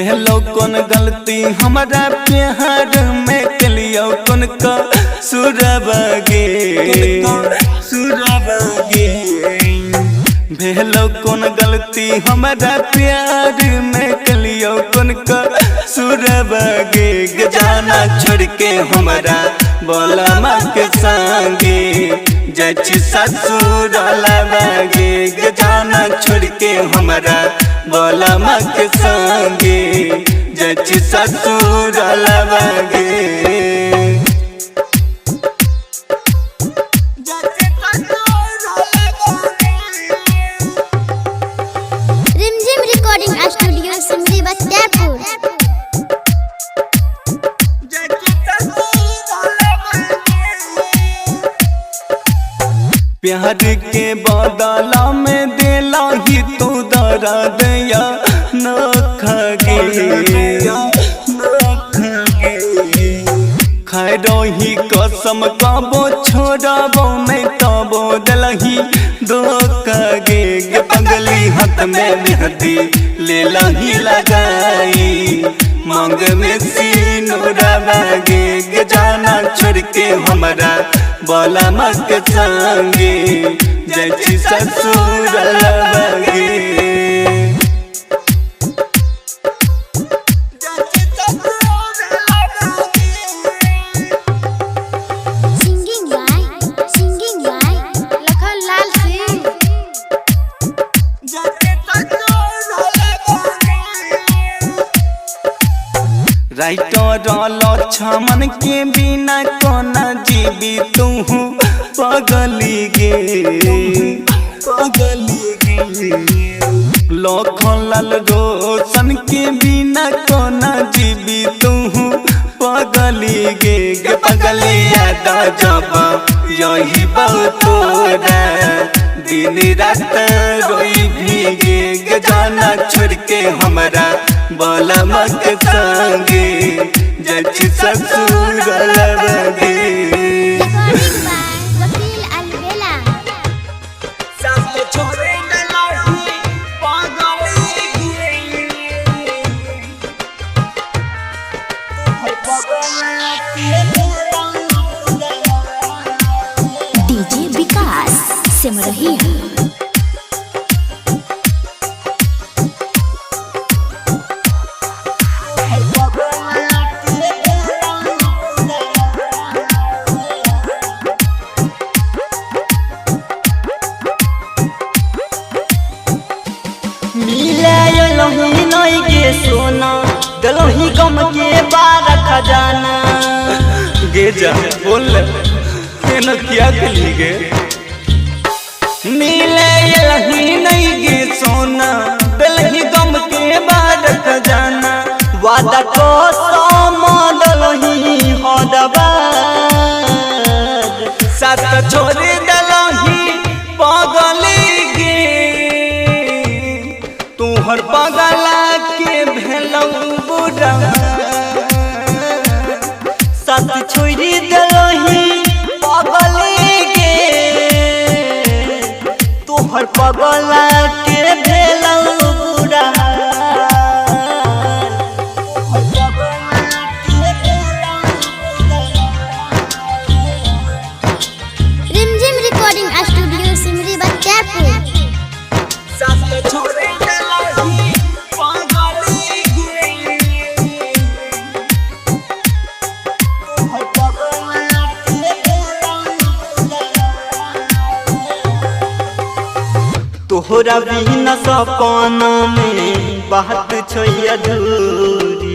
भेलो कौन गलती हमारा प्यार में कलियो कौन का सुरबगे भेलो कौन गलती हमारा प्यार में कलियो कौन का सुरबगे जाना छोड़ के हमारा बोला माँ के संगे जची ससुर लगे जाना छोड़ के हमारा बोला माँ के संगे जची ससुर लगे रिमझिम रिकॉर्डिंग स्टूडियो सिमरी बख्तियारपुर। प्यार के बदला में देला ही तू दर्द या न खैरो ही कसम कबो छोड़बो नहीं तबो दलही धोखगे पगली हाथ में मेहंदी ले लही लगाई मांग में सिनुरा बगे जाना छोड़ के हमारा बोला माँ के संगे जची ससुर लगे singing by Lakhan Lal Singh. Writer Lakshman के बिना कोना जीवी तू पगली गे लखन लाल रोशन के बिना कोना जीवी तू पगली गे पगली याद जब यही बहुत दिन रात रोई भीगे जाना छोड़ के हमारा बोला माँ के संगे जची ससुर लगे रिकॉर्डिंग बाय वकील अलबेला। डीजे विकास सिमरही। सोना गलही गम के बार खजाना गे जा बोल न क्या कली गे मिले लही नहीं गे सोना गलही गम के बार खजाना वादा को समदलही हदबा साथ छोड़ दलही पगली गे तुहर पगला के भेलौ बुढ़ा साथ छोड़ी दलही पगली गे तुहर पगला के भेलौ बुढ़ा रिमझिम रिकॉर्डिंग स्टूडियो सिमरी बख्तियारपुर। तोहरा बिना सपना में बात छै अधूरी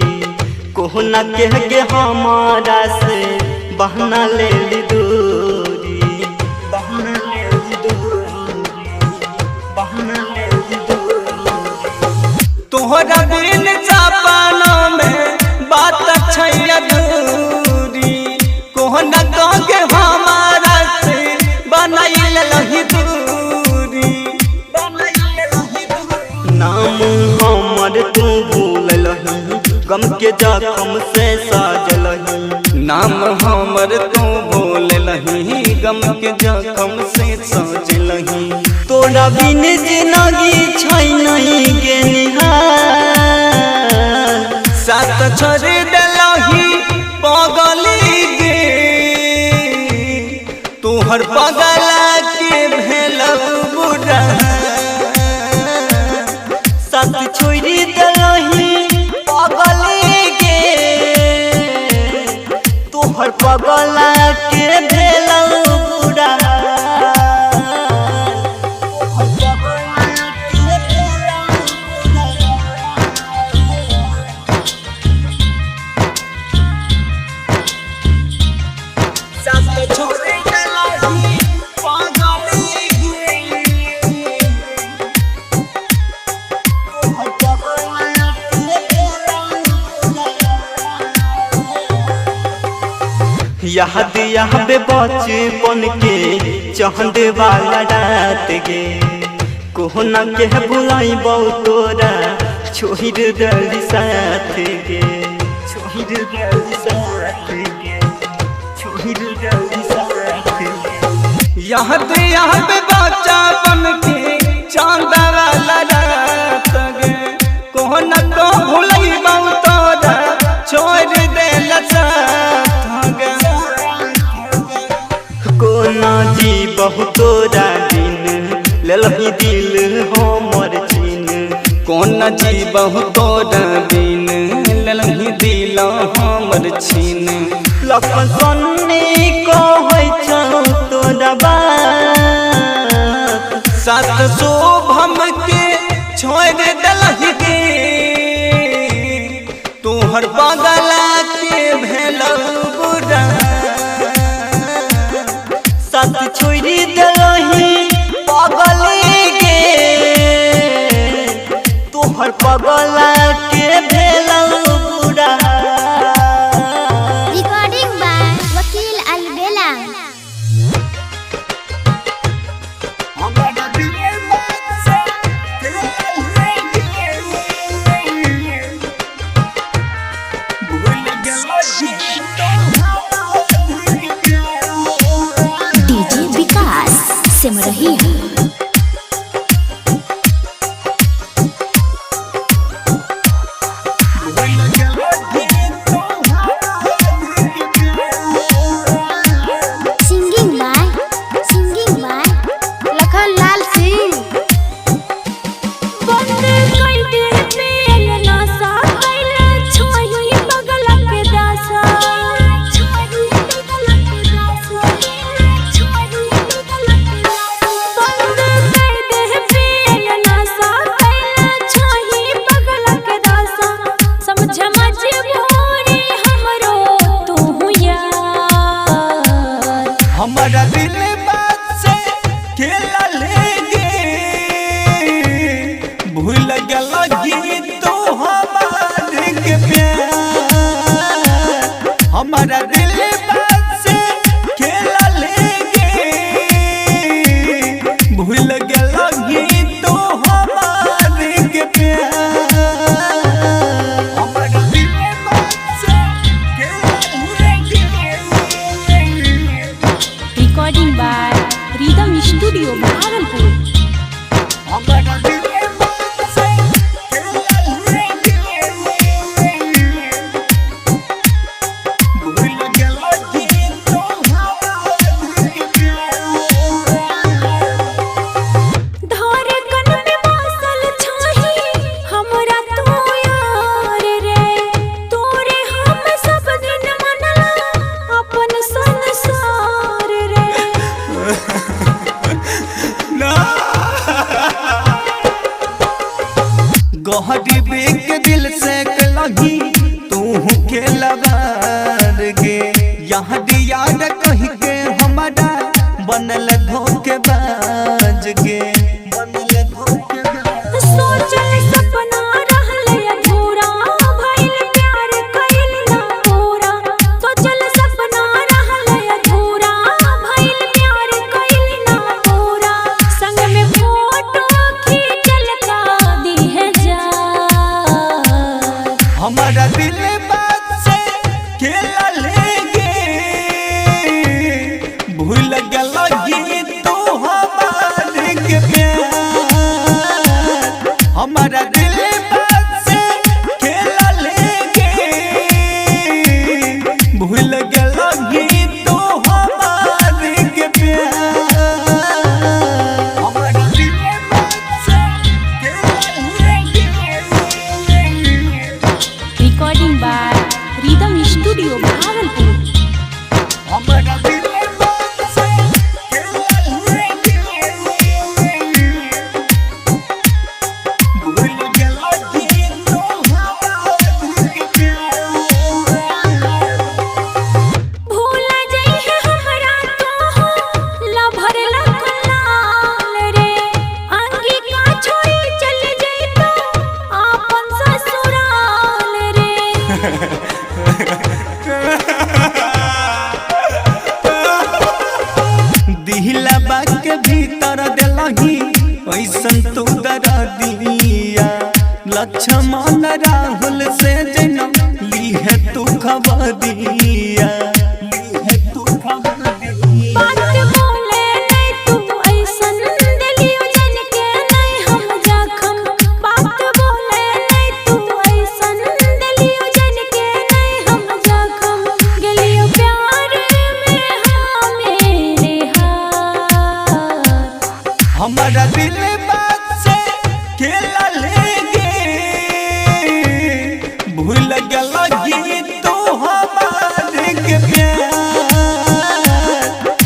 कोहना कह के हमारा से बहना ले ली दूरी तोहरा बिना सपना में बात छै अधूरी कोहना कह के हमारा से बनाइल लही दूरी नाम हमर तू भूललही गम के जखम से साजलही नाम हमर तू भूललही गम के जखम से साजलही तोरा बिन जिंदगी छै नहीं गे निहार के भेलौ बुरा साथ छोड़ी दलही पगली गे तोहर पगला के भेलौ बुरा याद याद बचपन के चांद वाला रात गे कोहना के बुलाई बहु तोरा छोड़ दली साथ गे छोड़ दली साथ गे छोड़ दली साथ गे याद याद बचपन के चांद वाला रात गे कोहना को भुलई बहु तोरा छोड़ देला साथ गे कोना जी बहुतोरा दिन ललही दिल हमर चीन कोना जी बहुतोरा दिन ललही दिल हमर छीन लखन सन्नी कहै छौ तोरा बात सात शोभम के छोड़ दलही गे तोहर बगला के भेलौ बुरा साथ छोड़ी दलही पगली गे तोहर पगला के भेलौ बुरा Recording by Wakil Albela. DJ Vikas Simrahi Singing by Lakhan Lal Singh. हमारा दिल बात से खेला ले गे भूल गल गीत तो हमारे के प्यार हमारा दिल बात से खेला ले गे भूल गल गीत तो हमारे के प्यार हमारा दिल बात से खेला ले गे recording by rhythm studio Bhagalpur हमारा दिल बात से खेला ले गे भूल गल गीत तो हमारे के प्यार धारे कन में वासल छाही हमरा तू यार रे तोरे हम सब दिन मनला अपन संसार रे गहरी के दिल से कलही तू के लबार गे यहाँ याद कही के हमारा बनल धोखेबाज गे बनल धोखेबाज सोचल सपना रहल अधूरा भइल प्यार कइल ना पूरा सोचल सपना रहल अधूरा भइल प्यार कइल ना पूरा संग में फोटो खींचल का दी है जा हमारा दिल बात से खेला ले गे भूल गल गीत तो हमारे के के भीतर दिलही ऐसन तू दरा दिया लक्ष्मण राहुल से जना ली है तू खबर दिया बात बोले नहीं तू ऐसन दिलियो जन के नहीं हम जखम बात बोले नहीं तू ऐसन दिलियो जन के नहीं हम जखम गलियो प्यार में हाँ मेरे हाथ हमारा दिल बात से खेला लेगे भूल गया तो हमारे के प्यार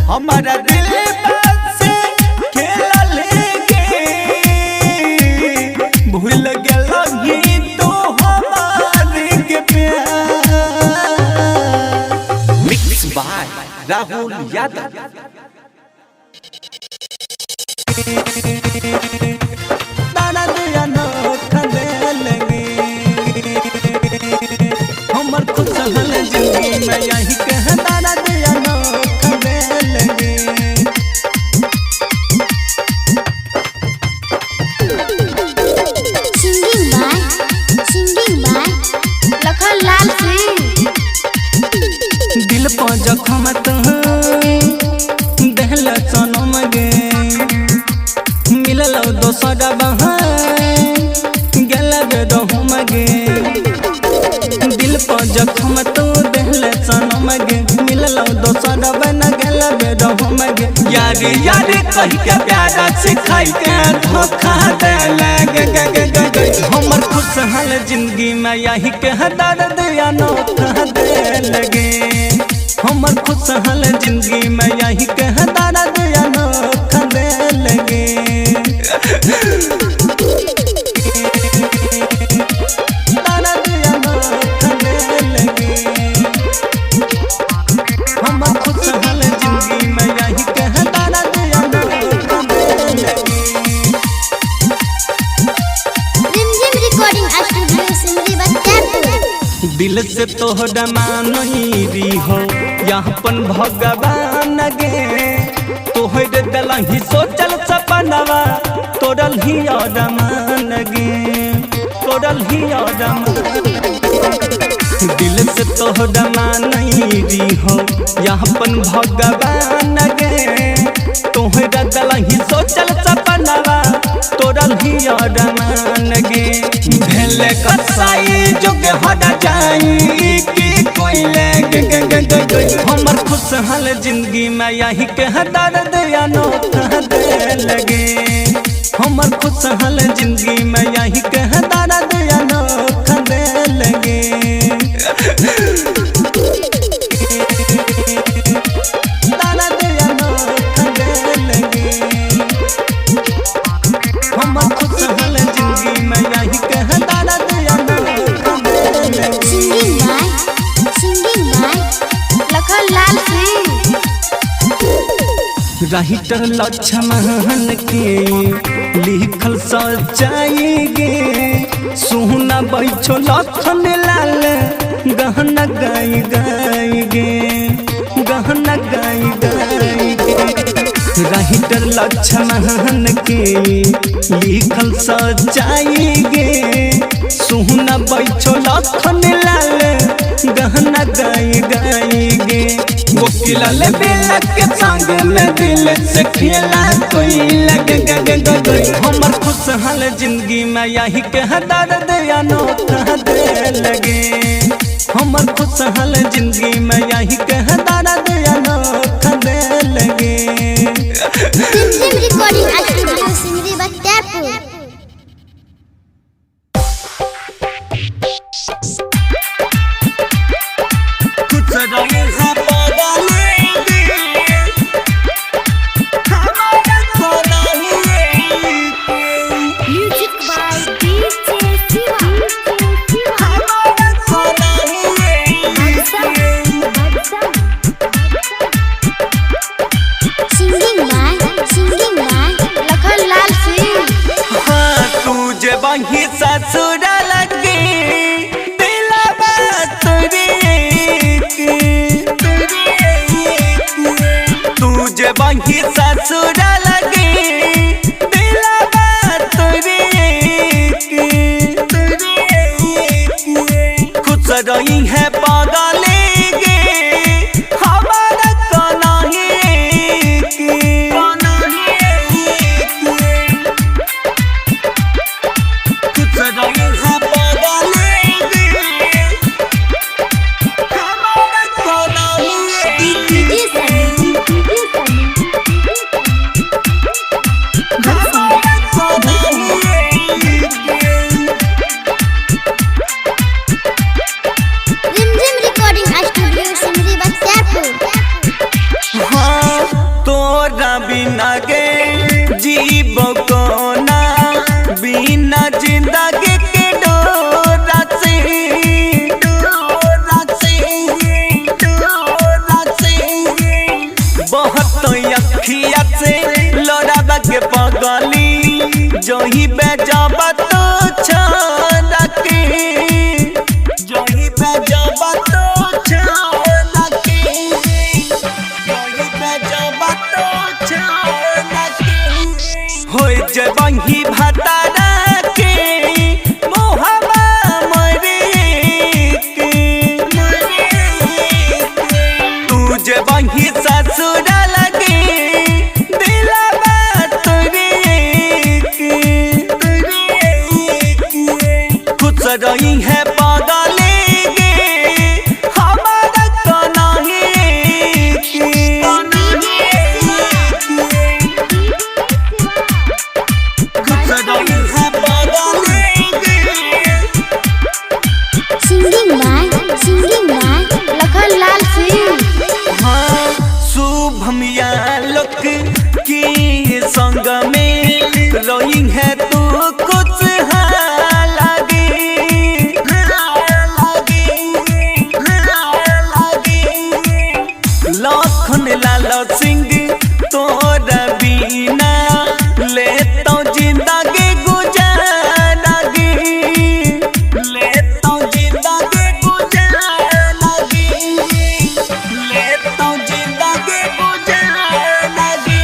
हमारा दिल बात से खेला लेगे भूल गया तो हमारे के प्यार मिक्स बाय राहुल यादव दाना दिया नो खदे लगे हमर खुशहाल जिंदगी में यही कह दाना दिया नो खदे लगे सिंगिंग बाय लखन लाल सिंह दिल पर जखम तो दहला सनम गे मिलल दोसरा बहाय गला बेदो हम गे दिल पर जखम तो दहला सनम गे मिलल दोसरा बना गला बेदो हम गे यार यार कह के प्यारा सिखाई के धोखा दे लगे हमर खुशहाल जिंदगी में यही के दर्द या नोखा दे लगे हमर खुशहाल जिंदगी में यही के दर्द या नोखा दे लगे दर्द या नोखा दे लगे हमर खुशहाल जिंदगी में यही के दर्द या नोखा दे लगे रिमझिम रिकॉर्डिंग स्टूडियो सिमरी बख्तियारपुर दिल से तोहरा मानही हो यहाँपन भगवान गे तोहर दलही सोचल सपनवा तोरल ही रमान गे तोरल ही रमान दिल से तोहरा मानही हो यहाँपन भगवान गे तोहर दलही सोचल सपनवा तोरल ही रमान गे भेले कसाई जुग हटा जाई कि कोई ले हमर खुशहाल जिंदगी में यही के दर्द या नोखा दे लगे हमर खुशहाल जिंदगी में यही के दर्द या नोखा दे लगे दर्द या नोखा दे लगे हमर खुशहाल जिंदगी में यही के दर्द या नोखा दे लगे singing by Lakhan Lal Singh writer Lakshman के लिखल सच्चाई गे सुना बैठो लखन लाल गहना गाई गाई गे गहना गाई गाई गे राइटर लक्ष्मण के लिखल सच्चाई गे सुना बैठो लखन लाल गहना गाई गाई गे वकील बेला के संग में दिल से खेला कोई लगे हमर खुशहाल जिंदगी में यही के दर्द या नोखा दे लगे हमर खुशहाल जिंदगी में यही के दर्द या नोखा दे लगे रिमझिम रिकॉर्डिंग स्टूडियो सिमरी बख्तियारपुर कुछ रहे हैं music by DJ Shiva singing by Lakhan Lal Singh तुझे वही ससुर लगे दिलवा तुझे वही ससुर बकोना बिना जिंदगी के डोरा से बहुत अखिया से लोराबा के पगली जो ही बेजाबा तो छाड़ा के जो ही बेजाबा तो छाड़ा के जो ही बेजाबा तो छाड़ा के होय जबही भतारा के मोहबा मरे के तू जबही ससुरा लगे दिलवा तोरे के खुश रही है पागले गे हमारा तो नहीं खुश रही है पागले गे सिंगिंग बाय लखन लाल सिंह। हाँ शुभम यालोक की संग में रही है तू कुछ लखन लाल सिंह तोरा बिना ले तो जिंदगी गुजारगी ले तो जिंदगी गुजारगी ले तो जिंदगी गुजारगी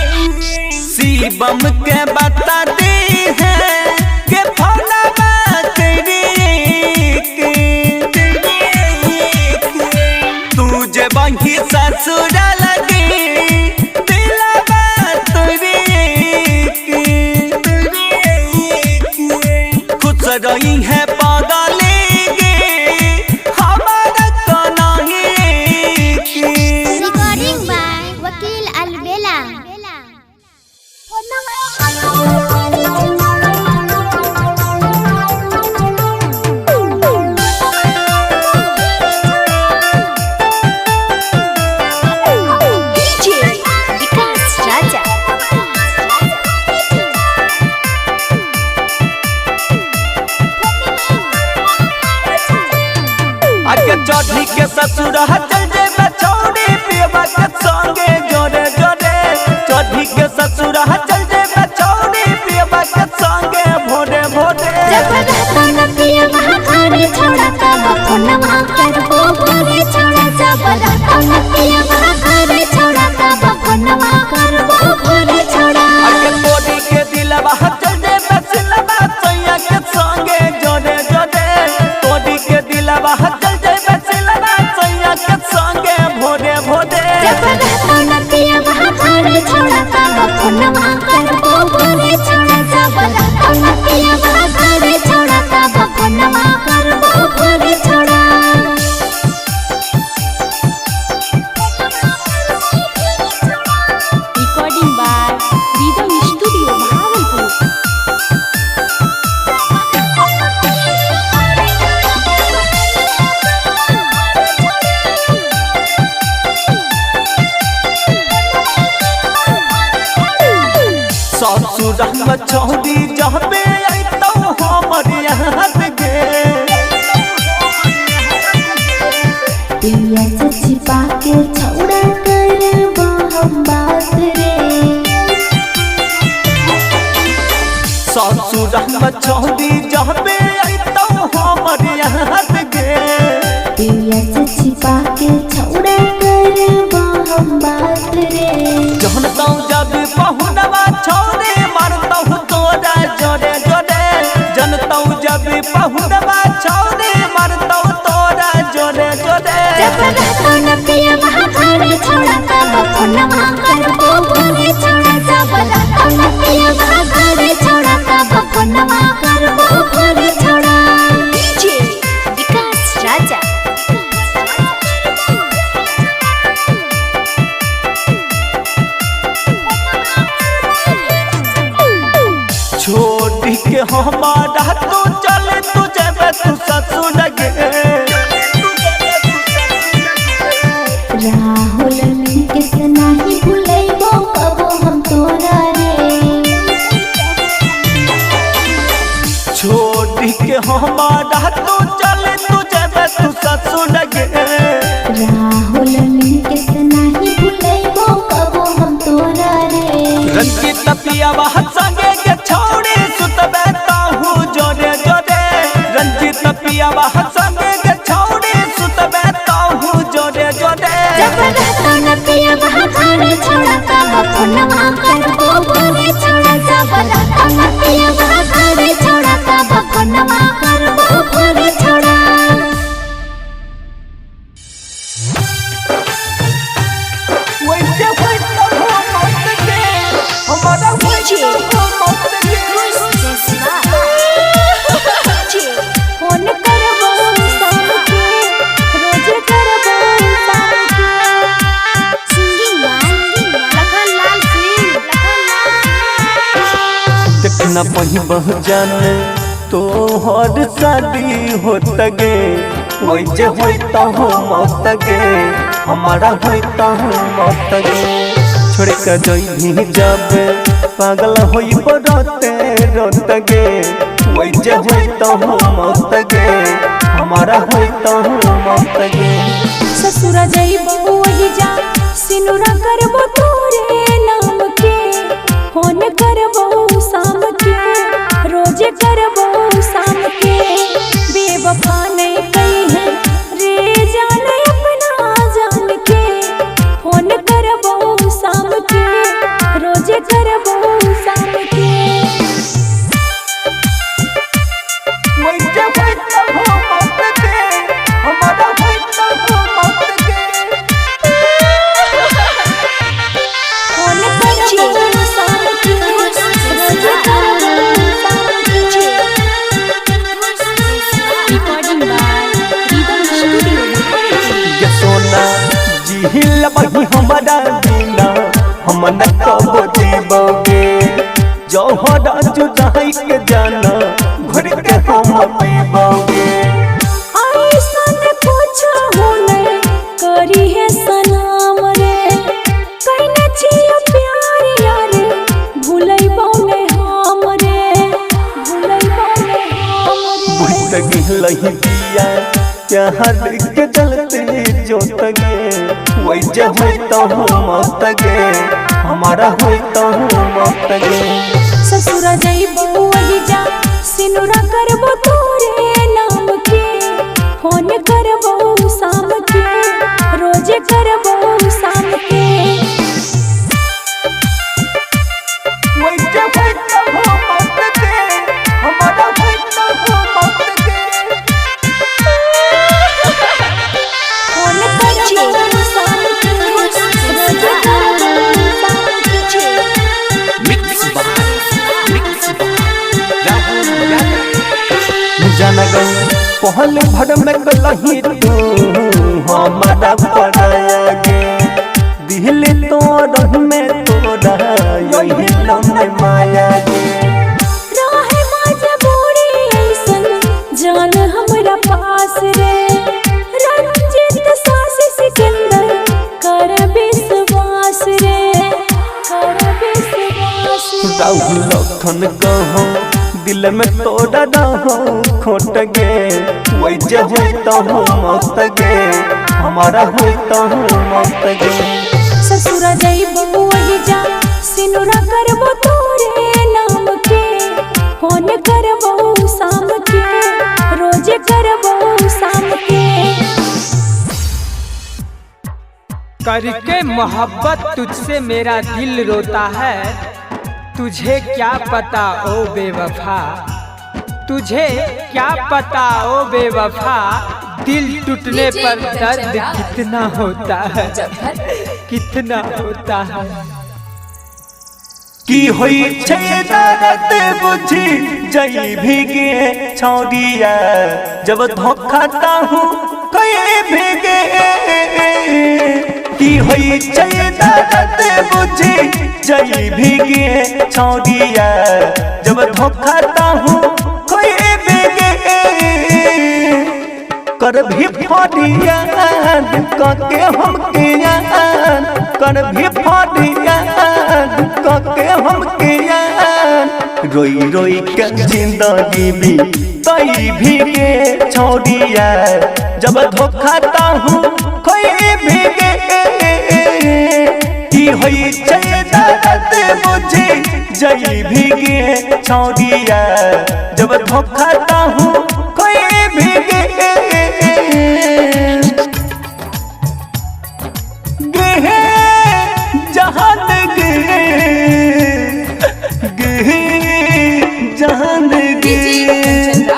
शिवम के बता दे है के फोना बात तू जे बही ससुरा लगे दिलवा तोरे के खुश रही है पागले गे हमारा तो नहीं रिकॉर्डिंग बाय वकील अलबेला। आगे चढ़ी के ससुर चल जेबे छोड़ी पियबा के संगे जोरे जोरे चढ़ी के ससुर चल जेबे छोड़ी पियबा के संगे भोरे भोरे आगे तोड़ी के दिलवा चल जेबे सिलवा सैया के संगे जोरे जोरे तोड़ी के दिलवा चल जेबे सिलवा सैया के संगे भोरे भोरे recording by rhythm studio Bhagalpur. ससुर चौड़ी जहबे तो हमर याद गे पिया से छिपा के छौड़ा करबो हम बात रे। ससुर चौड़ी जहबे तो हमर याद गे पिया से छिपा के छौड़ा करबो हम बात रे। जनता जब पहुनवा छोड़े मरता तोरा जोरे जोरे जनता जब पहुनवा छोड़े मरता तोरा जोरे जोरे छोड़ी के हमारा तू चले तू जब तू ससुर गे राहुल किस नहीं भूलैबो कबो हम तोरा रे। के हमारा तू चले तू जबे तू ससुर गे राहुल कितना ही भूलेबो कबो हम तोरा रे रंजित पियावा संगे के छोड़ी सुतबे ताहू जोरे जोरे रंजित पियावा संगे के छोड़ी सुतबे ताहू जोरे जोरे जब रहता न पियावा घरे छोड़ा का फोनवा करबो घरे छोड़ा जब रहता न पियावा घरे छोड़ा का फोनवा करबो घरे छोड़ा वैसे वैसा हो मत के हमारा वैसा हो मत के फोन करबो शाम के रोज करबो शाम के सिंगिंग लखन लाल सिंह देखना पही बह जाने तो हर शादी होत गे वैसे होता हो मत गे हमारा होता हो मत गे छोड़ के जई भी जाबे पागल होई रोते रोत गे वैसे होता हो मत गे हमारा होता हो मत गे ससुरा जइबो वही जा सिनुरा करबो तोरे नाम के फोन करबो शाम के रोज करबो शाम के बेवफा नहीं कही है रे जाने अपना जान के फोन करबो शाम के रोज करबो शाम के वैसे होता हो मत गे हमारा होता हो मत गे फोन करबो शाम के रोज करबो शाम के रिकॉर्डिंग बाय रिदम स्टूडियो ये सोना जिहिल बही हमारा दीना हम न कबो जीबोगे जौहरा जुदाई के जाना घुर के हम पीबोगे ऐसन कुछ हो नहीं करी है सलाम रे कइने छियो प्यार यार भूलैबो नहीं हम रे भूलैबो नहीं हम रे बुझ गिलही दिया प्यार के चलते जोत गे वैसे होता हो मत गे हमारा होता हो मत गे ससुरा जइबो वही जा सिनुरा करबो तोरे नाम के फोन करबो शाम के रोज करबो शाम के वैसे होता हो मत गे हमारा होता हो मत गे फोन करबो शाम के रोज करबो शाम के जान गई पहले भर में गलही तू हमारा पराया गे दिल तो रह में तोरा यही लम्हे माया गे राहे मजबूरी ऐसन जान हमरा पास रे रंजित सासी सिकंदर कर विश्वास रे कर विश्वास राहुल लखन कहो दिल में तोड़ा रहो खोट गे वैसे होता हो मत गे हमारा होता हो मत गे ससुरा जइबो वही जा सिनुरा करबो तोरे नाम के फोन करबो शाम के रोज करबो शाम के करके मोहब्बत तुझसे मेरा दिल रोता है तुझे क्या पता ओ बेवफा तुझे क्या पता ओ बेवफा दिल टूटने पर दर्द कितना होता है कितना होता है की होई छे दर्द बुझी जई भीगे छौरिया जब धोखा ताहू कई भीगे की होई छे दर्द बुझी जई भीगे छौरिया जब धोखा ताहू कई भीगे कर भी फरिया के हम किया कर भी फरिया के हम किया रोई रोई के जिंदगी भी तई भीगे छोड़िया जब धोखाता हूँ कोई भीगे की होई दर्द मुझे जई भीगे छोड़िया जब धोखाता हूँ कोई भीगे जहान जहान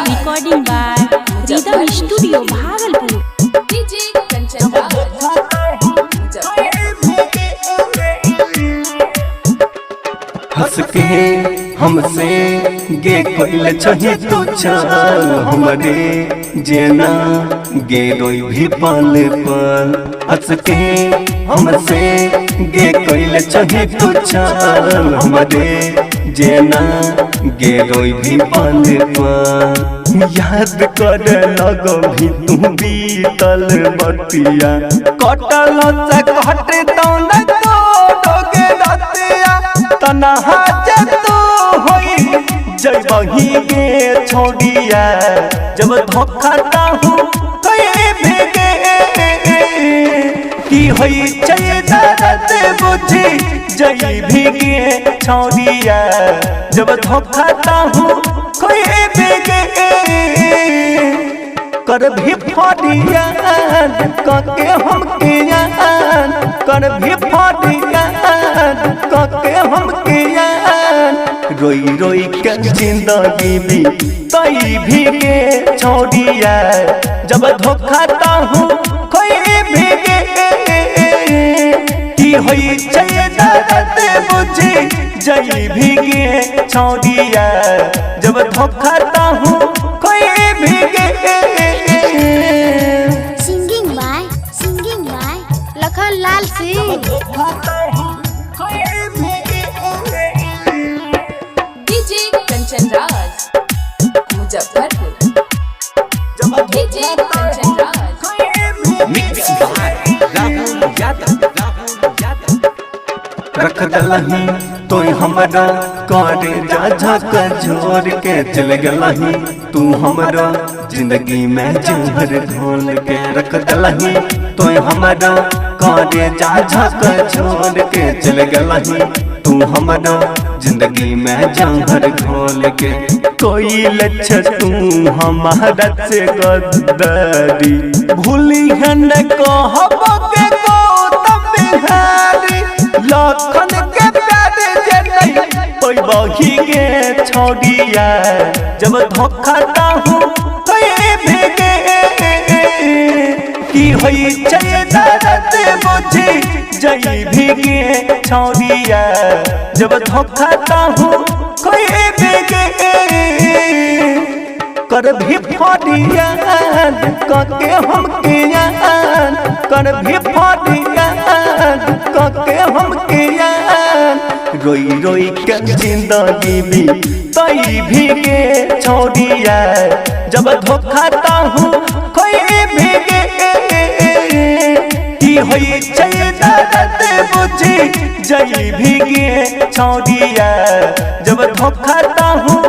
recording by rhythm studio Bhagalpur. हंस के हमसे गे कोइल छही तू चल हमरे जेना गे रोई भी पल पल हंस के हमसे गे कोइल छही तू चल हमरे जेना गे रोई भी पल पल याद कर लगो भी तू बीतल बतिया कटल से कटतौ न तोड़ोगे रतिया तनहा तू होई जइबही गे छोड़िया जब धोखाता हूँ कहीं भीगे की होई दर्द बुझी जई भीगे छोड़िया जब धोखाता हूँ कहीं भीगे कर भी फटिया कके हम किया कर भी फटिया कके हम किया रोई रोई के जिंदगी भी तई भीगे छोड़िया जब धोखाता हूँ कोई भीगे की होई दर्द बुझी जई भीगे छोड़िया जब धोखाता हूँ कोई भीगे singing by Lakhan Lal Singh. DJ Kanchan Raj Muzaffarpur. DJ Kanchan Raj mix by Rahul Yadav रख दलही तो हमरा करे जा झक झोर के चल गलही तू हमरा जिंदगी में जहर घोल के रख दलही तो हमरा करे जा झक झोर के चल गलही तू हमरा जिंदगी में जहर घोल के कोई लक्ष तू हमारा से गद्दारी भूली हन कहबोगे गौतम बिहारी लखन के प्यार जे नहीं कोई बही गे छोड़िया जब धोखाता हूँ कोई भीगे की होई दर्द बुझी जई भीगे छोड़िया जब धोखाता हूँ कोई भीगे कर भी फटिया कके हम किया कर भी फटिया कके हम किया रोई रोई के जिंदगी भी तई भीगे छोड़िया जब धोखाता हूँ कोई भीगे की होई दर्द बुझी जई भीगे छोड़िया जब धोखाता हूँ